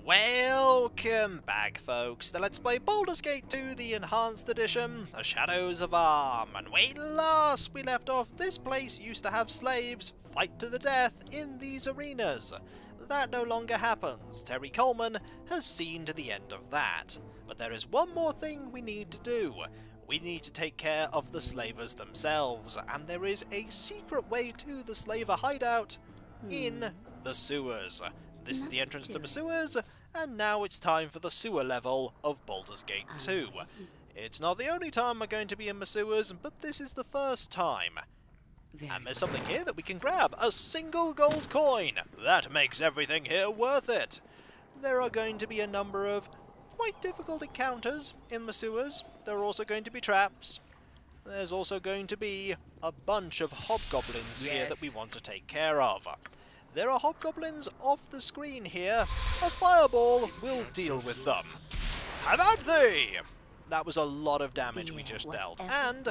Welcome back, folks, to Let's Play Baldur's Gate 2, the Enhanced Edition, The Shadows of Arm. And when last we left off, this place used to have slaves fight to the death in these arenas. That no longer happens. Terri Coleman has seen to the end of that. But there is one more thing we need to do. We need to take care of the slavers themselves, and there is a secret way to the slaver hideout in the sewers. This is the entrance to the sewers, and now it's time for the sewer level of Baldur's Gate 2. It's not the only time we're going to be in the sewers, but this is the first time. And there's something here that we can grab, a single gold coin! That makes everything here worth it! There are going to be a number of quite difficult encounters in the sewers. There are also going to be traps. There's also going to be a bunch of hobgoblins here that we want to take care of. There are hobgoblins off the screen here. A fireball will deal with them. Have at thee! That was a lot of damage we just dealt. And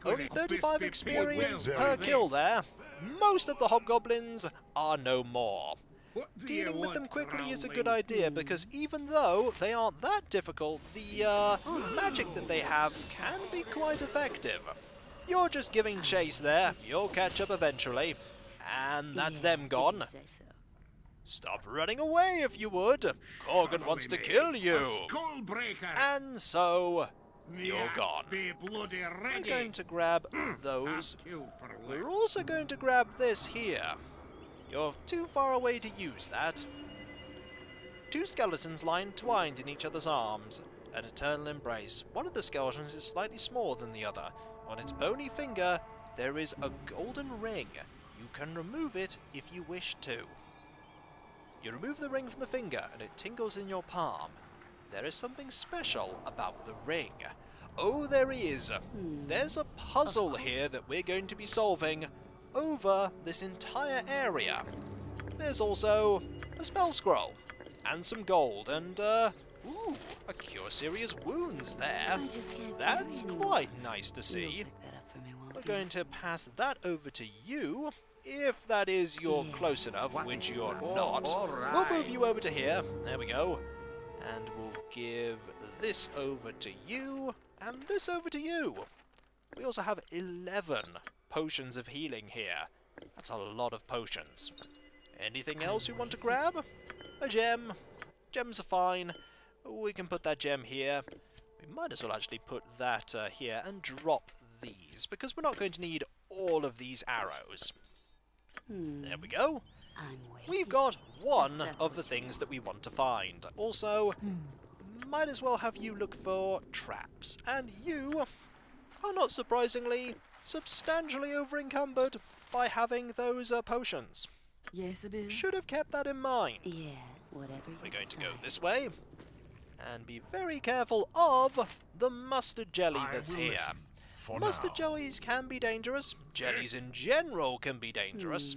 only 35 experience per kill there. Most of the hobgoblins are no more. Dealing with them quickly is a good idea, because even though they aren't that difficult, the magic that they have can be quite effective. You're just giving chase there. You'll catch up eventually. And that's them gone. Stop running away if you would. Corgan wants to kill you. And so, you're gone. We're going to grab those. We're also going to grab this here. You're too far away to use that. Two skeletons lie entwined in each other's arms. An eternal embrace. One of the skeletons is slightly smaller than the other. On its bony finger, there is a golden ring. You can remove it if you wish to. You remove the ring from the finger and it tingles in your palm. There is something special about the ring. Oh, there is. There's a puzzle here that we're going to be solving over this entire area. There's also a spell scroll and some gold and ooh, a cure serious wounds there. That's quite nice to see. We're going to pass that over to you, if that is you're close enough, which you're not. We'll move you over to here, there we go, and we'll give this over to you, and this over to you. We also have 11 potions of healing here. That's a lot of potions. Anything else we want to grab? A gem. Gems are fine. We can put that gem here. We might as well actually put that here and drop these, because we're not going to need all of these arrows. There we go. We've got one of the things that we want to find. Also, might as well have you look for traps. And you are, not surprisingly, substantially over-encumbered by having those potions. Yes, a bit. Should have kept that in mind. Yeah, whatever. We're going to go this way. And be very careful of the mustard jelly that's here. Mustard jellies can be dangerous. Jellies in general can be dangerous.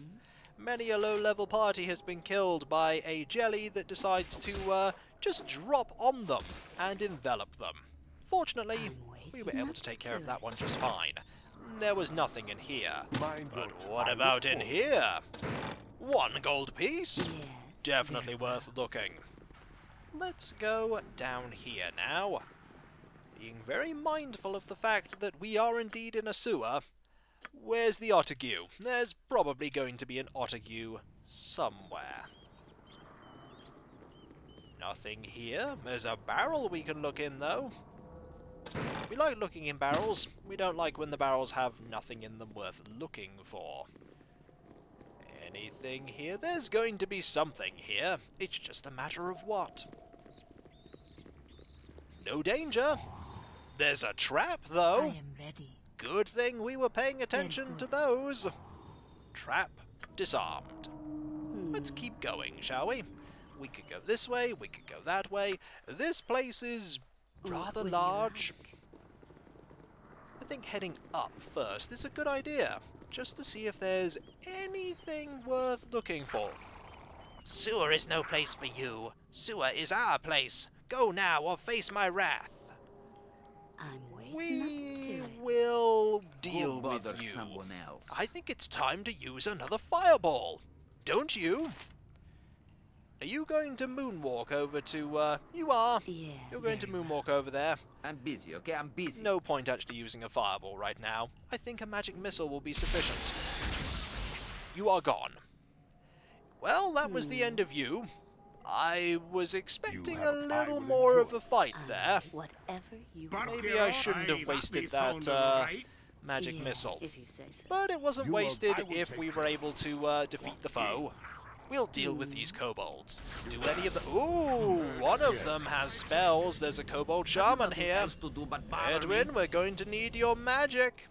Many a low-level party has been killed by a jelly that decides to just drop on them and envelop them. Fortunately, we were able to take care of that one just fine. There was nothing in here. But what about in here? One gold piece? Definitely worth looking. Let's go down here now. Being very mindful of the fact that we are indeed in a sewer. Where's the Otague? There's probably going to be an Otague somewhere. Nothing here. There's a barrel we can look in, though. We like looking in barrels. We don't like when the barrels have nothing in them worth looking for. Anything here? There's going to be something here. It's just a matter of what. No danger. There's a trap, though. I am ready. Good thing we were paying attention to those. Trap disarmed. Let's keep going, shall we? We could go this way, we could go that way. This place is rather large. I think heading up first is a good idea, just to see if there's anything worth looking for. Sewer is no place for you. Sewer is our place. Go now or face my wrath. We will deal with you. I think it's time to use another fireball. Don't you? Are you going to moonwalk over to, you are. Yeah. You're going to very moonwalk over there. I'm busy, okay? I'm busy. No point actually using a fireball right now. I think a magic missile will be sufficient. You are gone. Well, that was the end of you. I was expecting a little more of a fight there. Whatever you Maybe I shouldn't have wasted that magic Yeah, missile. if you say so. But it wasn't wasted if we were able to defeat the foe. We'll deal with these kobolds. Do any of the... Ooh, one of them has spells. There's a kobold shaman here. Edwin, we're going to need your magic.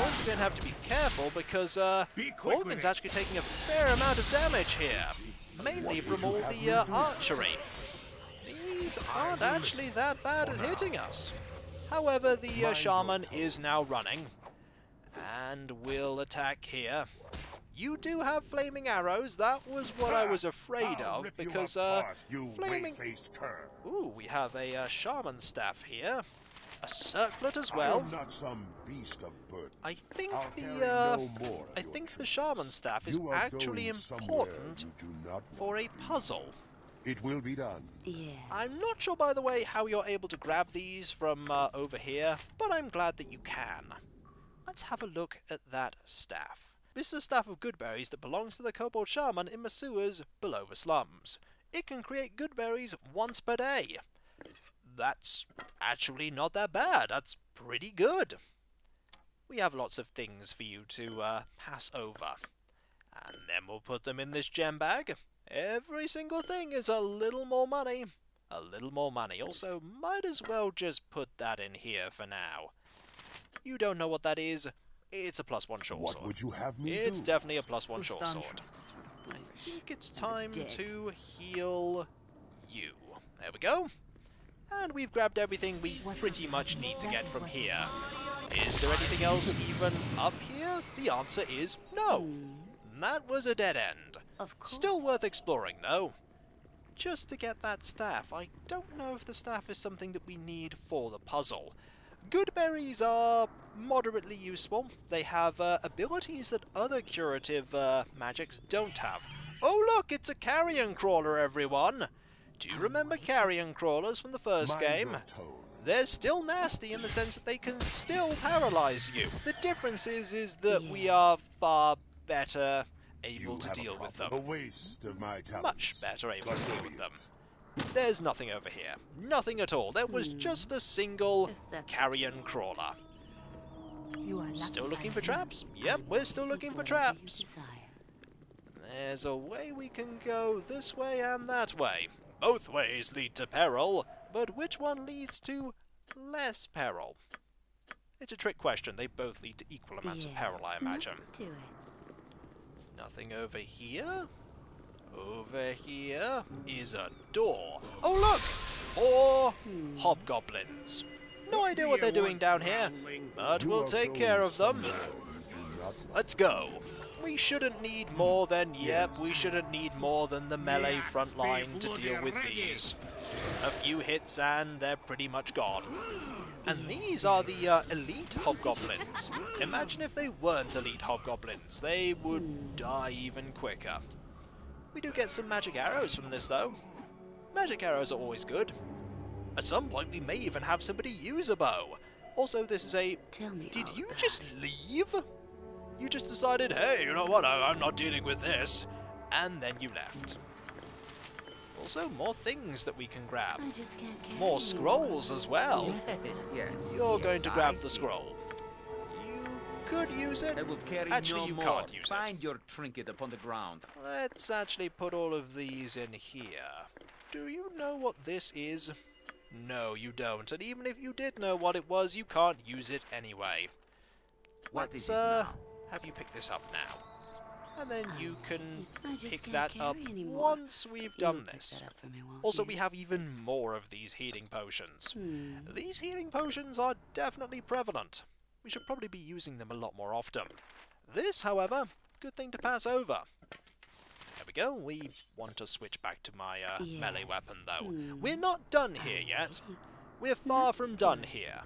Also going to have to be careful because Corgan's actually taking a fair amount of damage here. Mainly from all the archery. These aren't actually that bad at hitting us. However, the shaman is now running. And will attack here. You do have flaming arrows. That was what I was afraid of, because flaming... Ooh, we have a shaman staff here. A circlet as well. I think the shaman staff is actually important for a puzzle. It will be done. Yeah. I'm not sure, by the way, how you're able to grab these from over here, but I'm glad that you can. Let's have a look at that staff. This is a staff of good berries that belongs to the kobold shaman in the sewers below the slums. It can create good berries once per day. That's actually not that bad. That's pretty good. We have lots of things for you to pass over. And then we'll put them in this gem bag. Every single thing is a little more money. A little more money. Also, might as well just put that in here for now. You don't know what that is. It's a +1 short What sword. would you have me It's do? definitely a +1 short Stand sword. trust is for the I foolish. think it's time Dead. to heal you. There we go. And we've grabbed everything we pretty much need to get from here. Is there anything else even up here? The answer is no. That was a dead end. Of course. Still worth exploring, though. Just to get that staff. I don't know if the staff is something that we need for the puzzle. Good berries are moderately useful. They have abilities that other curative magics don't have. Oh look, it's a carrion crawler, everyone! Do you remember carrion crawlers from the first game? They're still nasty in the sense that they can still paralyze you. The difference is that we are far better able to deal with them. A waste of my talent. Much better able to deal with them. There's nothing over here. Nothing at all. There was just a single carrion crawler. You are lucky Still I looking for am. traps? Yep, we're still looking for Whatever you traps. desire. There's a way we can go this way and that way. Both ways lead to peril, but which one leads to less peril? It's a trick question. They both lead to equal amounts of peril, I imagine. Do it. Nothing over here? Over here is a door. Oh look! 4 hobgoblins. No idea what they're doing down here, but we'll take care of them. Let's go. We shouldn't need more than, we shouldn't need more than the melee front line to deal with these. A few hits and they're pretty much gone. And these are the elite hobgoblins. Imagine if they weren't elite hobgoblins. They would die even quicker. We do get some magic arrows from this though. Magic arrows are always good. At some point we may even have somebody use a bow. Also, this is a... Tell me Did all you about just it. leave? You just decided, hey, you know what, I'm not dealing with this. And then you left. Also, more things that we can grab. I just can't carry More you. scrolls as well. Yes. You're yes, going to grab I the see. scroll. You could use it. I will carry Actually, no you more. can't use it. Find your trinket upon the ground. Let's actually put all of these in here. Do you know what this is? No, you don't. And even if you did know what it was, you can't use it anyway. What Let's is it now? have you pick this up now. And then you can I just pick can't that up carry anymore. once we've You'll done pick this. that up for me, won't Also, you? we have even more of these healing potions. Hmm. These healing potions are definitely prevalent. We should probably be using them a lot more often. This, however, good thing to pass over. There we go. We want to switch back to my melee weapon, though. We're not done here yet. We're far from done here.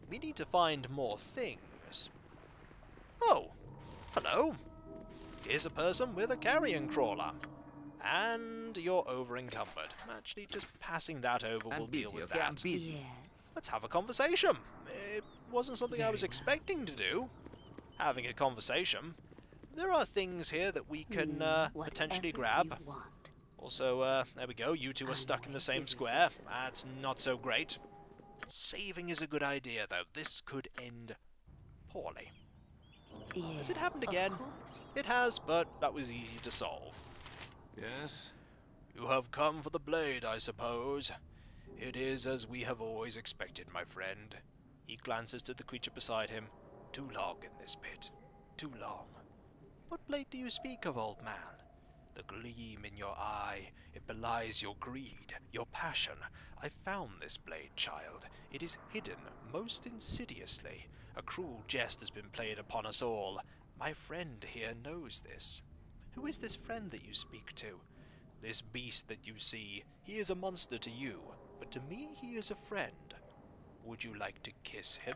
We need to find more things. Oh, hello. Here's a person with a carrion crawler. And you're over encumbered. Actually, just passing that over I'm will busy, deal with okay? I'm that. busy. Yes. Let's have a conversation. It wasn't something I was Very well. expecting to do. Having a conversation. There are things here that we can potentially Whatever grab. you want. Also, there we go. You two are stuck in the same square. That's not so great. Saving is a good idea, though. This could end poorly. Has it happened Of again? course. It has, but that was easy to solve. Yes? You have come for the blade, I suppose. It is as we have always expected, my friend. He glances to the creature beside him. Too long in this pit. Too long. What blade do you speak of, old man? The gleam in your eye, it belies your greed, your passion. I found this blade, child. It is hidden most insidiously. A cruel jest has been played upon us all. My friend here knows this. Who is this friend that you speak to? This beast that you see, he is a monster to you, but to me he is a friend. Would you like to kiss him?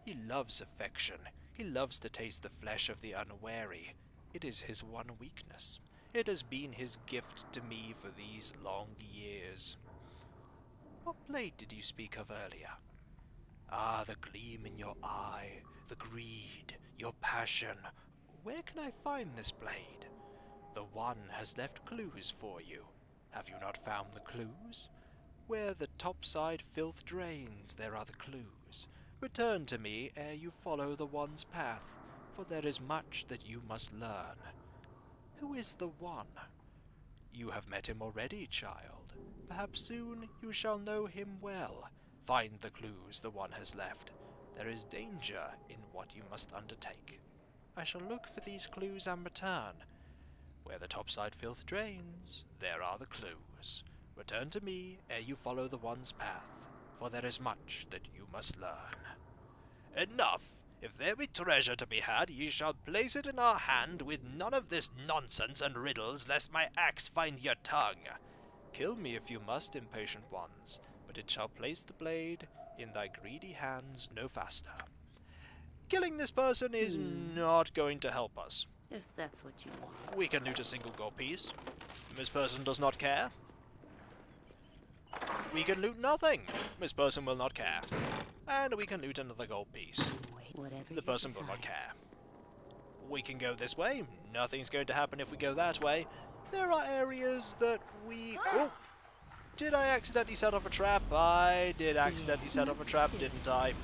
He loves affection. He loves to taste the flesh of the unwary. It is his one weakness. It has been his gift to me for these long years. What blade did you speak of earlier? Ah, the gleam in your eye, the greed, your passion. Where can I find this blade? The one has left clues for you. Have you not found the clues? Where the topside filth drains, there are the clues. Return to me ere you follow the one's path, for there is much that you must learn. Who is the one? You have met him already, child. Perhaps soon you shall know him well. Find the clues the one has left. There is danger in what you must undertake. I shall look for these clues and return. Where the topside filth drains, there are the clues. Return to me ere you follow the one's path, for there is much that you must learn. Enough! If there be treasure to be had, ye shall place it in our hand with none of this nonsense and riddles, lest my axe find your tongue. Kill me if you must, impatient ones, but it shall place the blade in thy greedy hands no faster. Killing this person is not going to help us. If that's what you want. We can loot a single gold piece. This person does not care. We can loot nothing. This person will not care. And we can loot another gold piece. Wait, whatever The person will not care. We can go this way. Nothing's going to happen if we go that way. There are areas that we... Oh! Did I accidentally set off a trap? I did accidentally set off a trap, didn't I?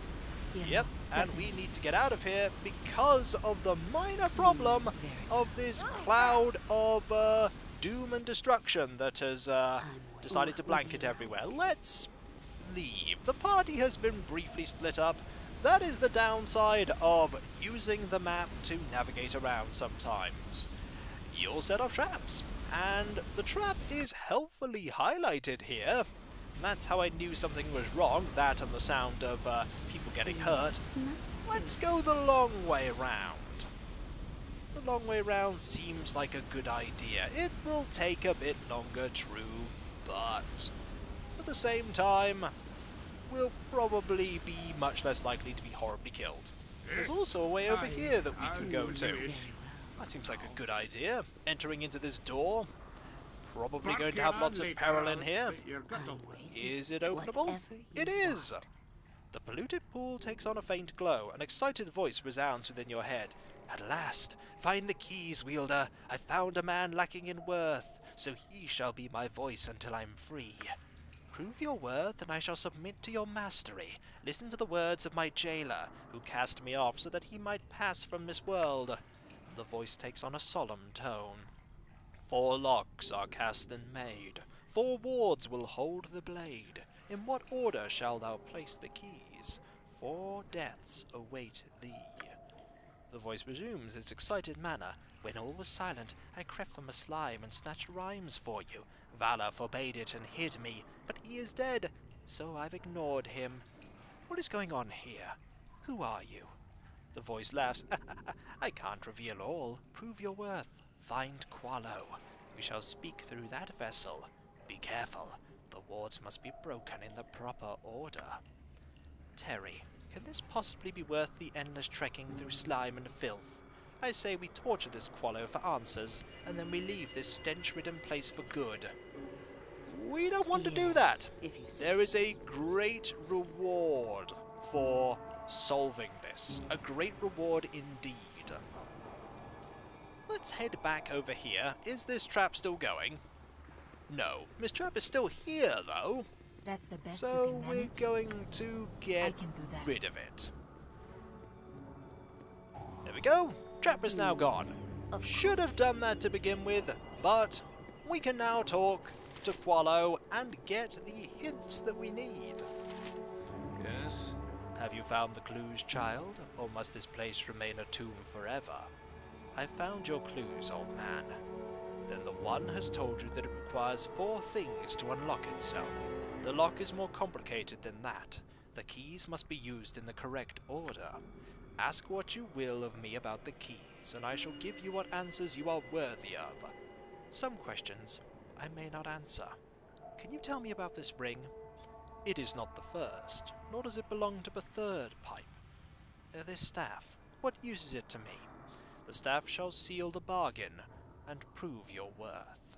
Yep, and we need to get out of here because of the minor problem of this cloud of doom and destruction that has decided to blanket everywhere. Let's leave. The party has been briefly split up. That is the downside of using the map to navigate around sometimes. You'll set off traps, and the trap is helpfully highlighted here. That's how I knew something was wrong, that and the sound of people getting hurt. Let's go the long way round. The long way round seems like a good idea. It will take a bit longer, true, but at the same time, we'll probably be much less likely to be horribly killed. There's also a way over here that we can go to. That seems like a good idea. Entering into this door. Probably going to have lots of peril in here. Is it openable? It is! The polluted pool takes on a faint glow. An excited voice resounds within your head. At last! Find the keys, wielder! I found a man lacking in worth, so he shall be my voice until I'm free. Prove your worth, and I shall submit to your mastery. Listen to the words of my jailer, who cast me off so that he might pass from this world. The voice takes on a solemn tone. 4 locks are cast and made. 4 wards will hold the blade. In what order shalt thou place the keys? 4 deaths await thee. The voice resumes its excited manner. When all was silent, I crept from a slime and snatched rhymes for you. Valor forbade it and hid me, but he is dead, so I've ignored him. What is going on here? Who are you? The voice laughs. I can't reveal all. Prove your worth. Find Qualo. We shall speak through that vessel. Be careful. The wards must be broken in the proper order. Terri, can this possibly be worth the endless trekking through slime and filth? I say we torture this Qualo for answers, and then we leave this stench-ridden place for good. We don't want to do that. If you say There is a great reward for solving this. A great reward indeed. Let's head back over here. Is this trap still going? No. Miss Trap is still here, though. That's the best So you can we're manage. going to get I can do that. rid of it. There we go. Trap is now gone. Of Should have done that to begin with, but we can now talk to Qualo and get the hints that we need. Yes? Have you found the clues, child, or must this place remain a tomb forever? I found your clues, old man. Then the one has told you that it requires 4 things to unlock itself. The lock is more complicated than that. The keys must be used in the correct order. Ask what you will of me about the keys, and I shall give you what answers you are worthy of. Some questions I may not answer. Can you tell me about this ring? It is not the first, nor does it belong to the third pipe. This staff, what use is it to me? The staff shall seal the bargain, and prove your worth.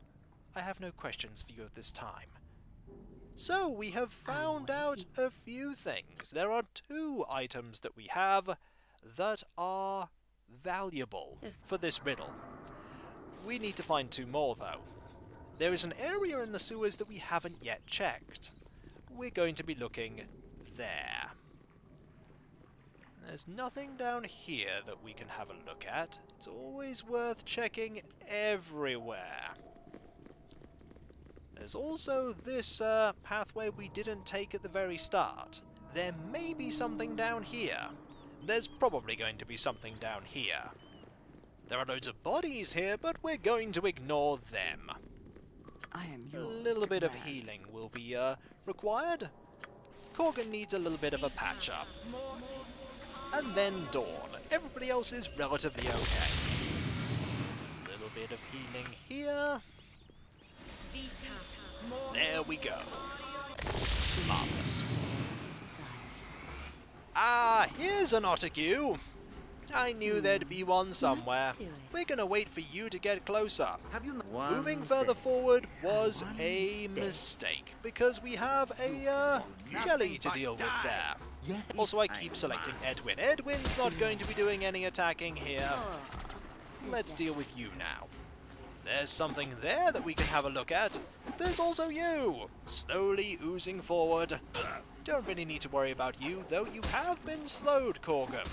I have no questions for you at this time. So, we have found out a few things. There are 2 items that we have that are valuable for this riddle. We need to find 2 more, though. There is an area in the sewers that we haven't yet checked. We're going to be looking there. There's nothing down here that we can have a look at. It's always worth checking everywhere. There's also this pathway we didn't take at the very start. There may be something down here. There's probably going to be something down here. There are loads of bodies here, but we're going to ignore them. I am A yours. little to bit of command. healing will be required. Corgan needs a little bit of a patch-up. And then Dawn. Everybody else is relatively okay. A little bit of healing here. There we go. Marvellous. Ah, here's an Otaku. I knew there'd be one somewhere. We're gonna wait for you to get closer. Have you Moving further forward was a mistake, because we have a jelly to deal with there. Also, I keep selecting Edwin. Edwin's not going to be doing any attacking here. Let's deal with you now. There's something there that we can have a look at. There's also you, slowly oozing forward. Don't really need to worry about you, though you have been slowed, Corgan.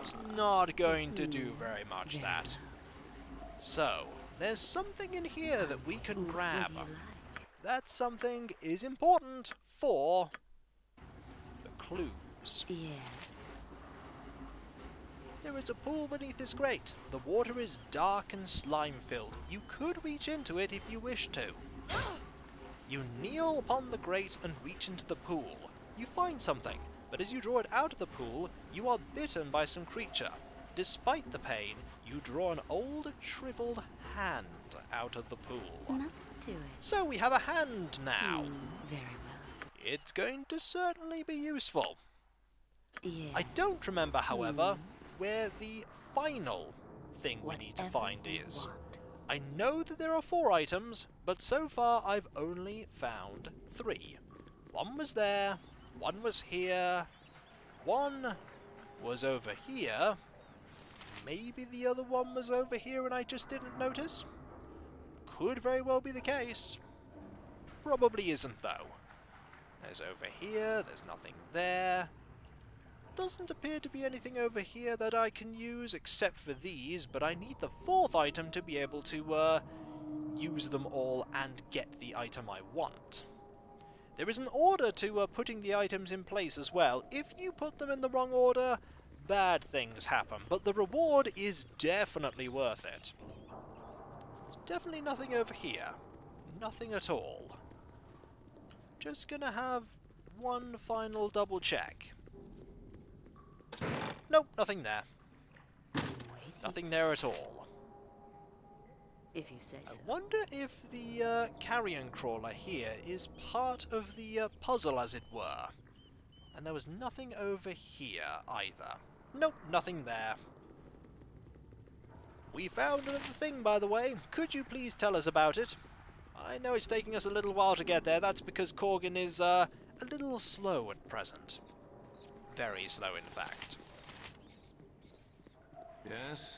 It's not going to do very much that. So, there's something in here that we can grab. That something is important for the clues. Yes. There is a pool beneath this grate. The water is dark and slime-filled. You could reach into it if you wish to. You kneel upon the grate and reach into the pool. You find something, but as you draw it out of the pool, you are bitten by some creature. Despite the pain, you draw an old, shriveled hand out of the pool. Nothing to it. So we have a hand now. Very well. It's going to certainly be useful. Yeah. I don't remember, however, where the final thing we need to Whatever find you is. want. I know that there are 4 items, but so far I've only found 3. 1 was there, 1 was here, 1 was over here. Maybe the other one was over here and I just didn't notice? Could very well be the case. Probably isn't, though. There's over here, there's nothing there. Doesn't appear to be anything over here that I can use except for these, but I need the 4th item to be able to use them all and get the item I want. There is an order to putting the items in place as well. If you put them in the wrong order, bad things happen, but the reward is definitely worth it. There's definitely nothing over here. Nothing at all. Just gonna have one final double check. Nope, nothing there. I'm waiting. Nothing there at all. If you say I so. wonder if the Carrion crawler here is part of the puzzle, as it were. And there was nothing over here either. Nope, nothing there. We found another thing, by the way. Could you please tell us about it? I know it's taking us a little while to get there. That's because Corgan is, a little slow at present. Very slow, in fact. Yes?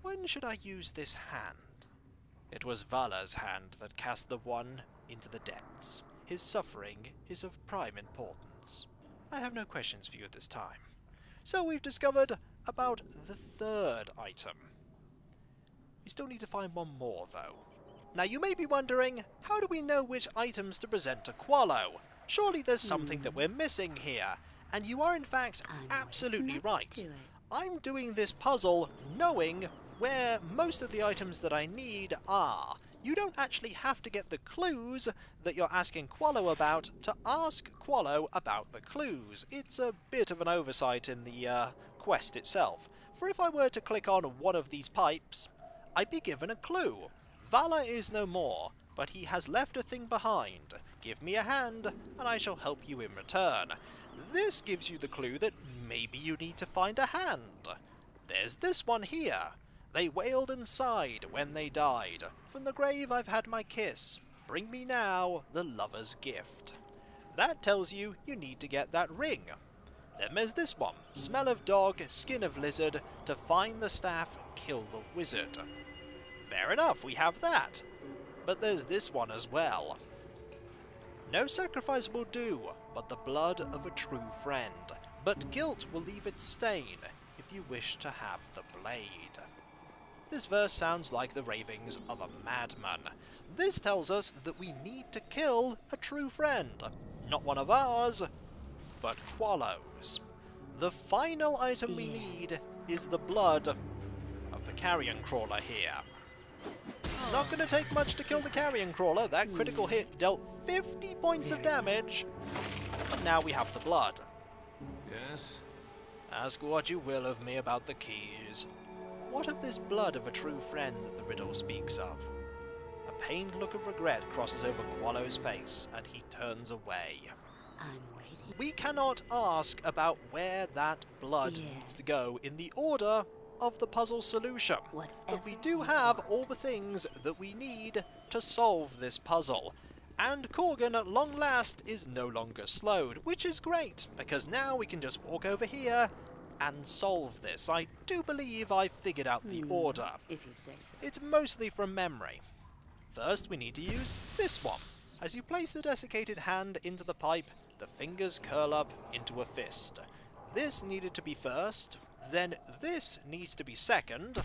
When should I use this hand? It was Vala's hand that cast the one into the depths. His suffering is of prime importance. I have no questions for you at this time. So we've discovered about the third item. We still need to find one more, though. Now you may be wondering, how do we know which items to present to Qualo? Surely there's something that we're missing here. And you are in fact absolutely right. I'm doing this puzzle knowing where most of the items that I need are. You don't actually have to get the clues that you're asking Qualo about to ask Qualo about the clues. It's a bit of an oversight in the quest itself. For if I were to click on one of these pipes, I'd be given a clue. Vala is no more, but he has left a thing behind. Give me a hand, and I shall help you in return. This gives you the clue that maybe you need to find a hand. There's this one here. They wailed and sighed when they died. From the grave I've had my kiss. Bring me now the lover's gift. That tells you you need to get that ring. Then there's this one. Smell of dog, skin of lizard. To find the staff, kill the wizard. Fair enough, we have that. But there's this one as well. No sacrifice will do, but the blood of a true friend. But guilt will leave its stain, if you wish to have the blade. This verse sounds like the ravings of a madman. This tells us that we need to kill a true friend. Not one of ours, but Qualo's. The final item we need is the blood of the Carrion crawler here. Not going to take much to kill the Carrion crawler. That critical hit dealt 50 points of damage. But now we have the blood. Yes? Ask what you will of me about the keys. What of this blood of a true friend that the riddle speaks of? A pained look of regret crosses over Qualo's face, and he turns away. I'm waiting. We cannot ask about where that blood needs to go in the order of the puzzle solution. But we do have all the things that we need to solve this puzzle. And Corgan, at long last, is no longer slowed, which is great, because now we can just walk over here and solve this. I do believe I figured out the order. If you say so. It's mostly from memory. First, we need to use this one. As you place the desiccated hand into the pipe, the fingers curl up into a fist. This needed to be first, then this needs to be second.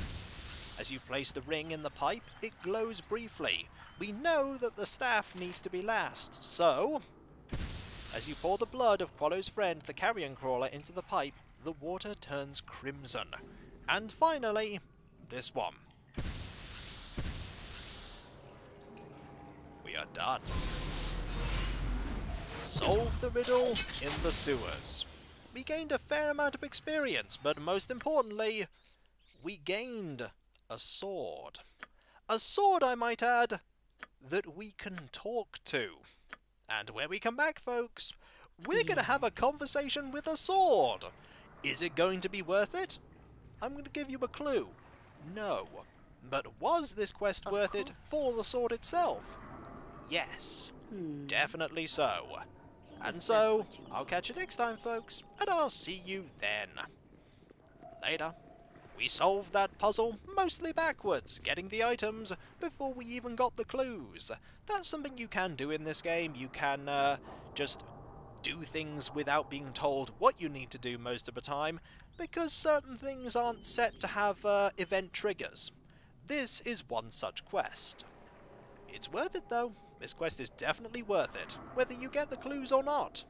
As you place the ring in the pipe, it glows briefly. We know that the staff needs to be last, so as you pour the blood of Qualo's friend, the Carrion crawler, into the pipe, the water turns crimson. And finally, this one. We are done. Solve the riddle in the sewers. We gained a fair amount of experience, but most importantly, we gained a sword. A sword, I might add, that we can talk to. And when we come back, folks, we're going to have a conversation with a sword. Is it going to be worth it? I'm going to give you a clue. No. But was this quest worth it for the sword itself? Yes. Definitely so. And so, I'll catch you next time, folks, and I'll see you then. Later. We solved that puzzle mostly backwards, getting the items before we even got the clues. That's something you can do in this game. You can just do things without being told what you need to do most of the time, because certain things aren't set to have event triggers. This is one such quest. It's worth it though. This quest is definitely worth it, whether you get the clues or not.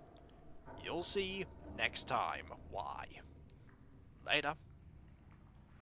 You'll see next time why. Later.